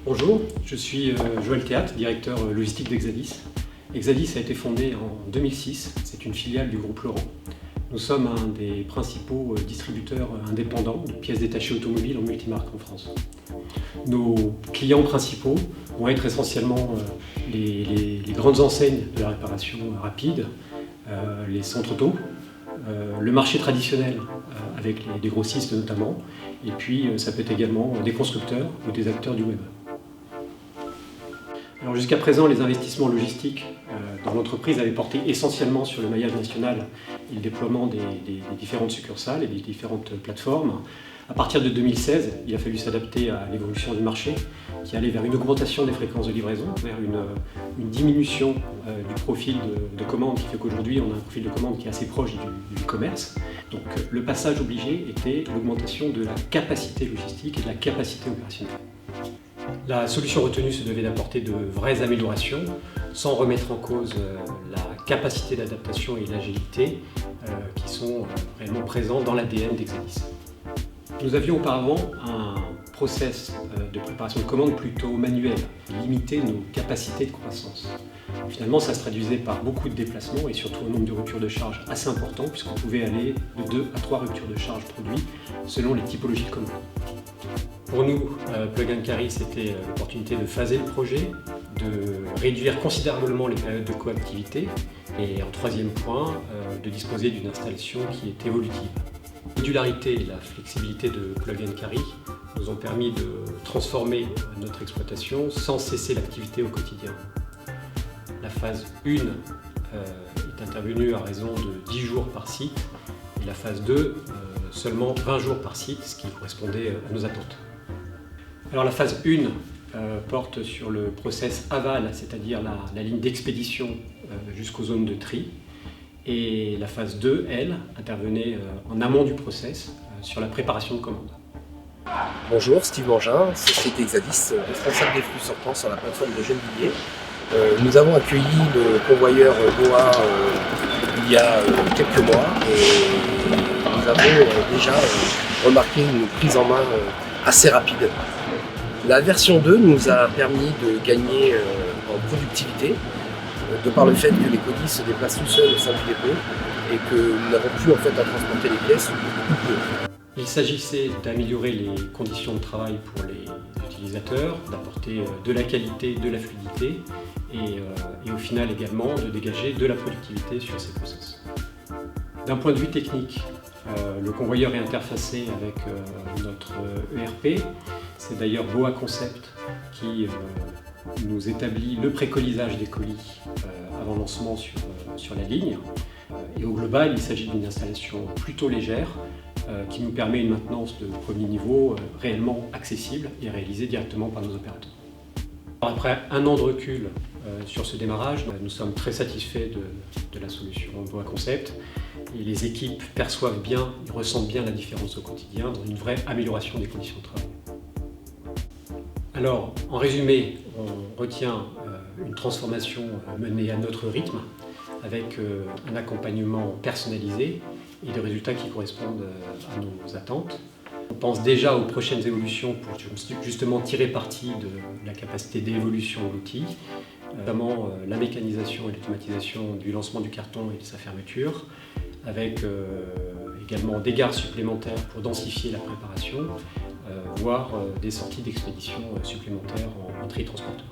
Bonjour, je suis Joël Théat, directeur logistique d'Exadis. Exadis a été fondé en 2006, c'est une filiale du groupe Laurent. Nous sommes un des principaux distributeurs indépendants de pièces détachées automobiles en multimarque en France. Nos clients principaux vont être essentiellement les grandes enseignes de la réparation rapide, les centres auto, le marché traditionnel avec les grossistes notamment, et puis ça peut être également des constructeurs ou des acteurs du web. Alors jusqu'à présent, les investissements logistiques dans l'entreprise avaient porté essentiellement sur le maillage national et le déploiement des différentes succursales et des différentes plateformes. À partir de 2016, il a fallu s'adapter à l'évolution du marché qui allait vers une augmentation des fréquences de livraison, vers une diminution du profil de commande qui fait qu'aujourd'hui on a un profil de commande qui est assez proche du e-commerce. Donc le passage obligé était l'augmentation de la capacité logistique et de la capacité opérationnelle. La solution retenue se devait d'apporter de vraies améliorations sans remettre en cause la capacité d'adaptation et l'agilité qui sont réellement présents dans l'ADN d'Exadis. Nous avions auparavant un process de préparation de commandes plutôt manuel, qui limitait nos capacités de croissance. Finalement, ça se traduisait par beaucoup de déplacements et surtout un nombre de ruptures de charge assez important puisqu'on pouvait aller de 2 à 3 ruptures de charge produits selon les typologies de commandes. Pour nous, Plug & Carry, c'était l'opportunité de phaser le projet, de réduire considérablement les périodes de coactivité et en troisième point, de disposer d'une installation qui est évolutive. La modularité et la flexibilité de Plug & Carry nous ont permis de transformer notre exploitation sans cesser l'activité au quotidien. La phase 1 est intervenue à raison de 10 jours par site et la phase 2 seulement 20 jours par site, ce qui correspondait à nos attentes. Alors la phase 1 porte sur le process aval, c'est-à-dire la ligne d'expédition jusqu'aux zones de tri. Et la phase 2, elle, intervenait en amont du process sur la préparation de commandes. Bonjour, Steve Mangin, société Exadis, responsable des flux sortants sur la plateforme de Gennevilliers. Nous avons accueilli le convoyeur BOA il y a quelques mois et nous avons déjà remarqué une prise en main assez rapide. La version 2 nous a permis de gagner en productivité de par le fait que les colis se déplacent tout seuls au sein du dépôt et que nous n'avons plus en fait à transporter les pièces ou peu. Il s'agissait d'améliorer les conditions de travail pour les utilisateurs, d'apporter de la qualité, de la fluidité et au final également de dégager de la productivité sur ces process. D'un point de vue technique, le convoyeur est interfacé avec notre ERP. C'est d'ailleurs BOA Concept qui nous établit le précolisage des colis avant lancement sur la ligne. Et au global, il s'agit d'une installation plutôt légère qui nous permet une maintenance de premier niveau réellement accessible et réalisée directement par nos opérateurs. Après un an de recul sur ce démarrage, nous sommes très satisfaits de la solution BOA Concept et les équipes perçoivent bien, ressentent bien la différence au quotidien dans une vraie amélioration des conditions de travail. Alors, en résumé, on retient une transformation menée à notre rythme avec un accompagnement personnalisé et des résultats qui correspondent à nos attentes. On pense déjà aux prochaines évolutions pour justement tirer parti de la capacité d'évolution de l'outil, notamment la mécanisation et l'automatisation du lancement du carton et de sa fermeture, avec également des gares supplémentaires pour densifier la préparation, voire des sorties d'expédition supplémentaires en tri transporteur.